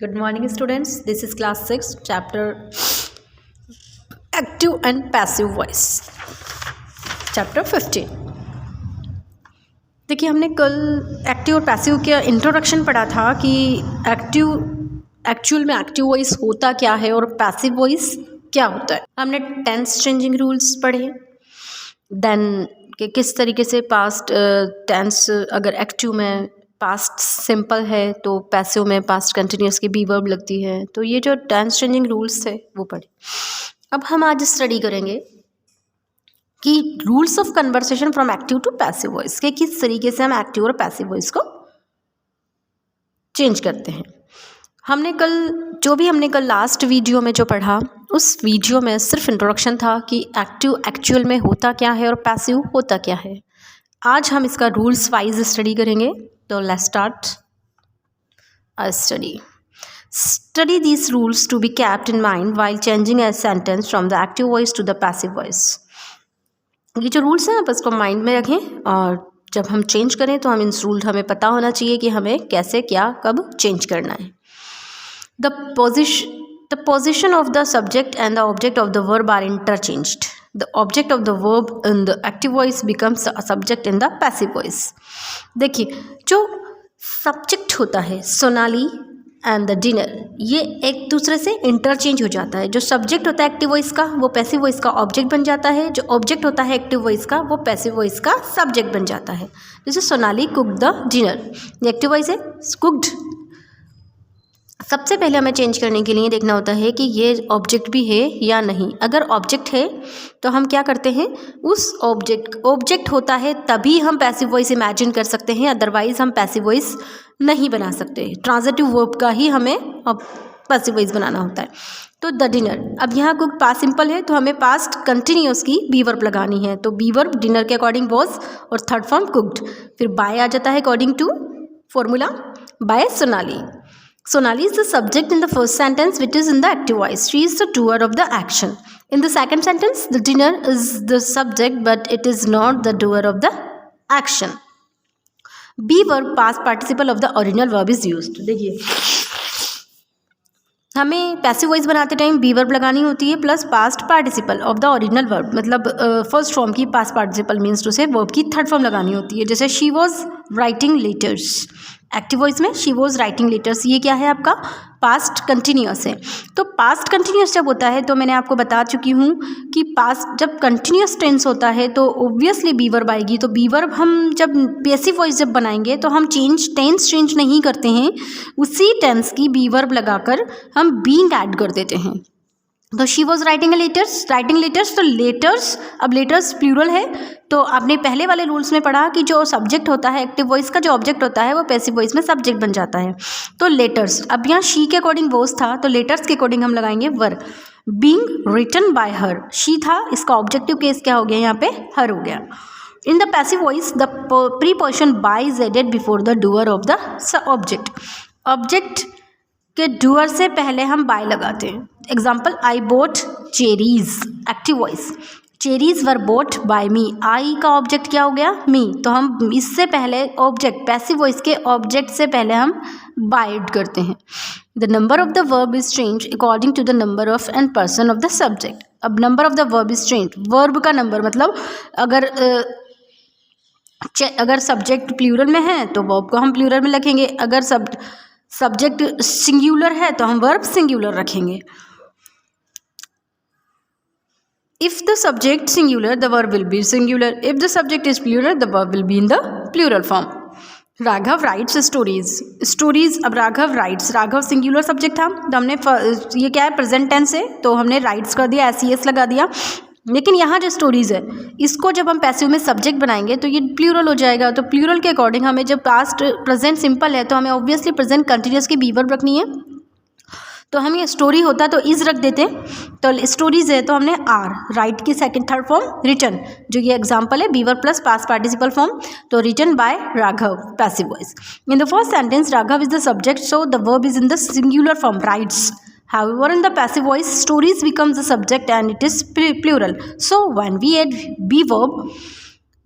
Good morning, students. This is class 6, chapter Active and Passive Voice, chapter 15. देखिए, हमने कल active और passive का इंट्रोडक्शन पढ़ा था कि एक्चुअल में एक्टिव वॉइस होता क्या है और पैसिव वॉइस क्या होता है. हमने टेंस चेंजिंग रूल्स पढ़े, देन कि किस तरीके से पास्ट टेंस अगर एक्टिव में पास्ट सिंपल है तो पैसिव में पास्ट कंटिन्यूस की बी वर्ब लगती है. तो ये जो टेंस चेंजिंग रूल्स थे वो पढ़े. अब हम आज स्टडी करेंगे कि rules of conversation from active to passive voice के किस तरीके से हम एक्टिव और पैसिव वॉइस को चेंज करते हैं. हमने कल लास्ट वीडियो में जो पढ़ा उस वीडियो में सिर्फ इंट्रोडक्शन था कि एक्टिव एक्चुअल में होता क्या है और पैसिव होता क्या है. आज हम इसका रूल्स वाइज स्टडी करेंगे. तो let's start a study. Study these rules to be kept in mind while changing a sentence from the active voice to the passive voice. ये जो रूल्स हैं आप इसको माइंड में रखें और जब हम चेंज करें तो हमें पता होना चाहिए कि हमें कैसे क्या कब चेंज करना है. The position of the subject and the object of the verb are interchanged. The object of the verb in the active voice becomes a subject in the passive voice. देखिए, जो सब्जेक्ट होता है Sonali and the dinner, ये एक दूसरे से interchange हो जाता है. जो सब्जेक्ट होता है एक्टिव वॉइस का वो पैसिव वॉइस का ऑब्जेक्ट बन जाता है. जो ऑब्जेक्ट होता है एक्टिव वॉइस का वो पैसिव वॉइस का सब्जेक्ट बन जाता है. जैसे सोनाली कुक्ड द डिनर, ये एक्टिव वॉइस है. कुक्ड, सबसे पहले हमें चेंज करने के लिए देखना होता है कि ये ऑब्जेक्ट भी है या नहीं. अगर ऑब्जेक्ट है तो हम क्या करते हैं, उस ऑब्जेक्ट होता है तभी हम पैसिव वॉइस इमेजिन कर सकते हैं, अदरवाइज हम पैसिव वॉइस नहीं बना सकते. ट्रांजिटिव वर्ब का ही हमें पैसिव वॉइस बनाना होता है. तो द डिनर, अब यहाँ कुक पास्ट सिंपल है तो हमें पास्ट कंटिन्यूस की बी वर्ब लगानी है. तो बी वर्ब डिनर के अकॉर्डिंग वॉज और थर्ड फॉर्म कुक्ड. फिर बाय आ जाता है according to formula by Sonali. Sonali is the subject in the first sentence which is in the active voice. She is the doer of the action. In the second sentence, the dinner is the subject but it is not the doer of the action. Be verb past participle of the original verb is used. देखिए, हमें passive voice बनाते time B verb लगानी होती है plus past participle of the original verb, मतलब first form की past participle means to से verb की थर्ड फॉर्म लगानी होती है. जैसे she was writing letters, active voice में शी वॉज राइटिंग लेटर्स, ये क्या है आपका पास्ट कंटिन्यूस है. तो पास्ट कंटिन्यूस जब होता है तो मैंने आपको बता चुकी हूँ कि पास्ट जब कंटिन्यूस टेंस होता है तो ऑब्वियसली बी वर्ब आएगी. तो बी वर्ब हम जब पैसिव वॉइस जब बनाएंगे तो हम टेंस चेंज नहीं करते हैं, उसी टेंस की बी वर्ब लगाकर हम बीइंग ऐड कर देते हैं. तो शी वॉज राइटिंग लेटर्स, तो लेटर्स, अब लेटर्स प्लूरल है तो आपने पहले वाले रूल्स में पढ़ा कि जो सब्जेक्ट होता है एक्टिव वॉइस का, जो ऑब्जेक्ट होता है वो पैसिव वॉइस में सब्जेक्ट बन जाता है. तो लेटर्स, अब यहाँ शी के अकॉर्डिंग वॉज था तो लेटर्स के अकॉर्डिंग हम लगाएंगे were. Being written by her, she था, इसका ऑब्जेक्टिव केस क्या हो गया, यहाँ पे हर हो गया. In the passive voice, the preposition by is added before the doer of the object. Object के डूअर से पहले हम बाय लगाते हैं. Example, I bought cherries, active voice, cherries were bought by me. I का ऑब्जेक्ट क्या हो गया, मी, तो हम इससे पहले ऑब्जेक्ट पैसिव वॉइस के ऑब्जेक्ट से पहले हम बाय ऐड करते हैं. The number of the verb is change according to the number of and person of the subject. अब number of the verb is change, verb का नंबर मतलब अगर सब्जेक्ट प्लूरल में है तो वर्ब को हम प्लूरल में रखेंगे, अगर सब्जेक्ट सिंगुलर है तो हम वर्ब सिंगुलर रखेंगे. If the subject singular, the verb will be singular. If the subject is plural, the verb will be in the plural form. Raghav writes stories. अब Raghav writes, Raghav singular subject था तो हमने ये क्या है प्रेजेंट टेंस है तो हमने राइट्स कर दिया, SES लगा दिया. लेकिन यहाँ जो स्टोरीज है इसको जब हम पैसिव में सब्जेक्ट बनाएंगे तो ये प्लूरल हो जाएगा. तो प्लूरल के अकॉर्डिंग हमें जब पास्ट प्रेजेंट सिंपल है तो हमें ऑब्वियसली प्रेजेंट कंटिन्यूस की बी वर्ब रखनी है. तो हम ये स्टोरी होता तो इज रख देते. तो स्टोरीज है तो हमने आर, राइट की सेकंड थर्ड फॉर्म रिटन, जो ये एग्जांपल है be verb plus past participle form, तो written by Raghav passive voice. In the first sentence Raghav is the subject so the verb is in the singular form writes. However, in the passive voice, stories becomes the subject and it is plural. So, when we add be verb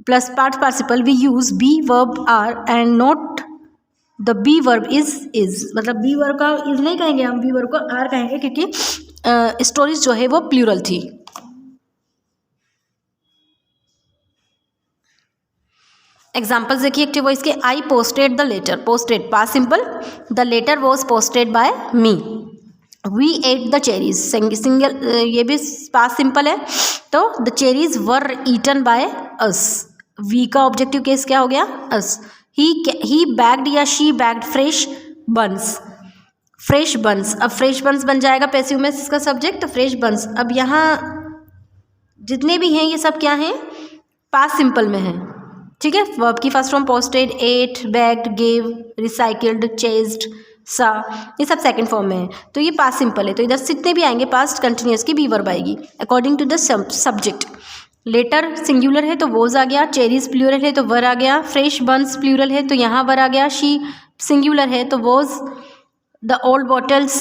plus past participle, we use be verb are and not the be verb is मतलब be verb का is नहीं कहेंगे हम, B verb को are कहेंगे क्योंकि stories जो है वो प्लूरल थी। एग्जाम्पल्स देखिए एक्टिव वॉइस के। I posted the letter, posted past simple, the letter was posted by me. We ate the cherries, single, ये भी पास्ट सिंपल है, तो the cherries were eaten by us. We का objective case क्या हो गया? Us. He baked या she baked fresh buns, fresh buns. अब फ्रेश बंस बन जाएगा पैसिव में इसका सब्जेक्ट, फ्रेश बंस। अब यहाँ जितने भी हैं ये सब क्या हैं? पास्ट सिंपल में हैं, ठीक है। वर्ब की first form posted, ate, bagged, gave, recycled, chased, saw, ये सब सेकंड फॉर्म में है, तो ये पास्ट सिंपल है। तो इधर जितने भी आएंगे पास्ट कंटिन्यूअस की बी वर्ब आएगी according to the subject. Latter singular है तो वोज आ गया, चेरीज प्लूरल है तो वर आ गया, फ्रेश बंस प्लूरल है तो यहाँ वर आ गया, शी सिंगुलर है तो was, the old bottles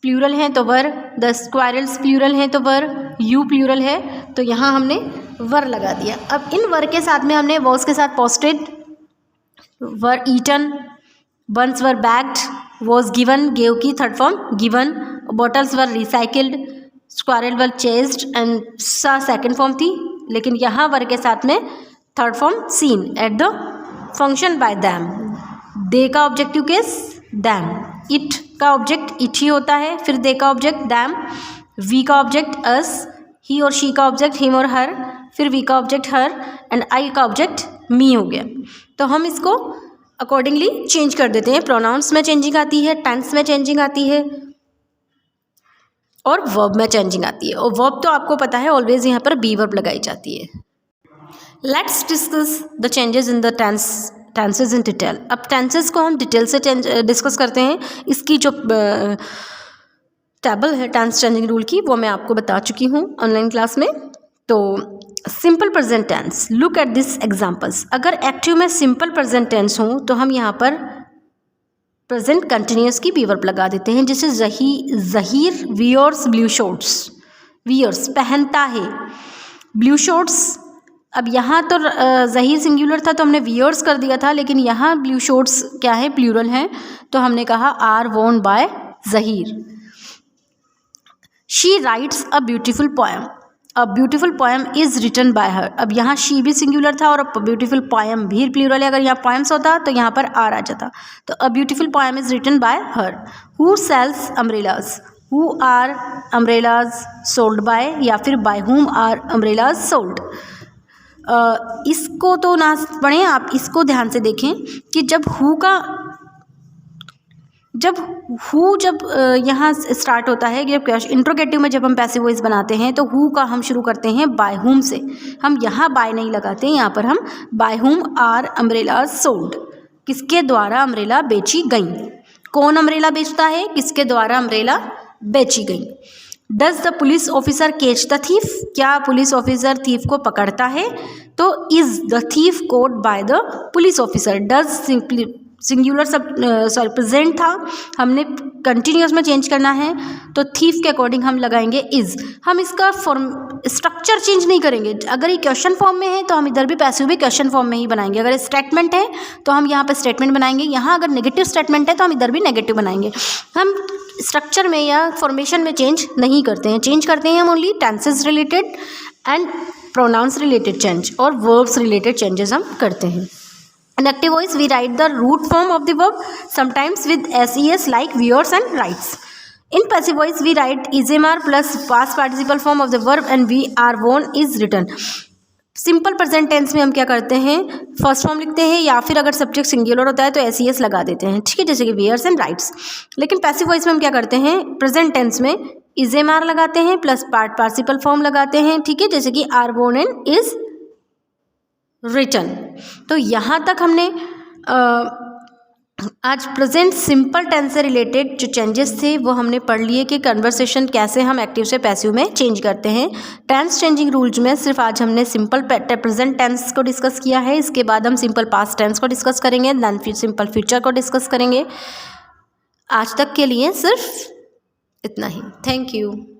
plural हैं तो वर, द स्क्वायरल्स प्लूरल हैं तो वर, यू प्लूरल है तो यहाँ हमने वर लगा दिया। अब इन वर के साथ में हमने वॉज के साथ posted, were eaten, buns were baked, was given, gave की third form given, bottles were recycled, squirrel were chased and saw second form थी, लेकिन यहाँ वर के साथ में third form seen at the function by them. They का objective case them, it का object it ही होता है, फिर दे का ऑब्जेक्ट दैम, वी का ऑब्जेक्ट अस, ही और शी का ऑब्जेक्ट हिम और हर, फिर वी का ऑब्जेक्ट हर एंड आई का ऑब्जेक्ट मी हो गया। तो हम इसको अकॉर्डिंगली चेंज कर देते हैं। प्रोनाउंस में चेंजिंग आती है, टेंस में चेंजिंग आती है और वर्ब में चेंजिंग आती है। और वर्ब तो आपको पता है ऑलवेज यहाँ पर बी वर्ब लगाई जाती है। Let's discuss the changes in the tenses in detail. अब टेंसेज को हम डिटेल से डिस्कस करते हैं। इसकी जो टेबल है टेंस चेंजिंग रूल की वो मैं आपको बता चुकी हूँ ऑनलाइन क्लास में। तो simple present tense, look at this examples. अगर एक्टिव में सिंपल प्रेजेंट टेंस हो तो हम यहाँ पर प्रेजेंट कंटिन्यूअस की बी वर्ब लगा देते हैं, जैसे Zaheer wears blue shorts, wears पहनता है ब्लू शॉर्ट्स। अब यहाँ तो जहीर सिंगुलर था तो हमने वियर्स कर दिया था, लेकिन यहाँ ब्लू शॉर्ट्स क्या है? प्लूरल है, तो हमने कहा are worn by Zaheer. She writes a beautiful poem, a beautiful poem is written by her. अब यहाँ शी भी सिंगुलर था और ब्यूटिफुल पोएम भी प्लूरल है, अगर यहाँ पोएम्स होता तो यहाँ पर आर आ जाता। तो a beautiful poem is written by her. Who sells umbrellas, who are umbrellas sold by, या फिर by whom are umbrellas sold. इसको तो ना पढ़ें आप, इसको ध्यान से देखें कि जब यहाँ स्टार्ट होता है, जब इंट्रोगेटिव में जब हम पैसिव वॉइस बनाते हैं तो हु का हम शुरू करते हैं बाय हुम से। हम यहाँ बाय नहीं लगाते, यहाँ पर हम by whom are umbrella sold, किसके द्वारा अम्ब्रेला बेची गई। कौन अम्ब्रेला बेचता है? किसके द्वारा अम्ब्रेला बेची गई। Does the police officer catch the thief, क्या पुलिस ऑफिसर थीफ को पकड़ता है? तो is the thief caught by the police officer. Does singular सब प्रेजेंट था, हमने कंटिन्यूअस में चेंज करना है तो थीफ के अकॉर्डिंग हम लगाएंगे इज। हम इसका फॉर्म स्ट्रक्चर चेंज नहीं करेंगे। अगर ये क्वेश्चन फॉर्म में है तो हम इधर भी पैसिव भी क्वेश्चन फॉर्म में ही बनाएंगे। अगर स्टेटमेंट है तो हम यहाँ पर स्टेटमेंट बनाएंगे, यहाँ अगर नेगेटिव स्टेटमेंट है तो हम इधर भी नेगेटिव बनाएंगे। हम स्ट्रक्चर में या फॉर्मेशन में चेंज नहीं करते हैं, चेंज करते हैं हम only tenses related and pronouns related change और वर्ब्स रिलेटेड चेंजेस हम करते हैं। In active voice, we write the root form of the verb, sometimes with ses like wears and writes. In passive voice, we write ismr plus past participle form of the verb and we are worn is written. Simple present tense में हम क्या करते हैं? First form लिखते हैं या फिर अगर सब्जेक्ट सिंगुलर होता है तो ses लगा देते हैं, ठीक है, जैसे कि wears and writes. लेकिन पैसिव वॉइस में हम क्या करते हैं? प्रेजेंट टेंस में ismr लगाते हैं प्लस पार्ट पार्टिसिपल फॉर्म लगाते हैं, ठीक है, जैसे कि are worn and is written. तो यहाँ तक हमने आज प्रेजेंट सिंपल टेंस से रिलेटेड जो चेंजेस थे वो हमने पढ़ लिए कि कन्वर्सेशन कैसे हम एक्टिव से पैसिव में चेंज करते हैं। टेंस चेंजिंग रूल्स में सिर्फ आज हमने सिंपल प्रेजेंट टेंस को डिस्कस किया है, इसके बाद हम सिंपल पास्ट टेंस को डिस्कस करेंगे, देन फिर सिंपल फ्यूचर को डिस्कस करेंगे। आज तक के लिए सिर्फ इतना ही। Thank you.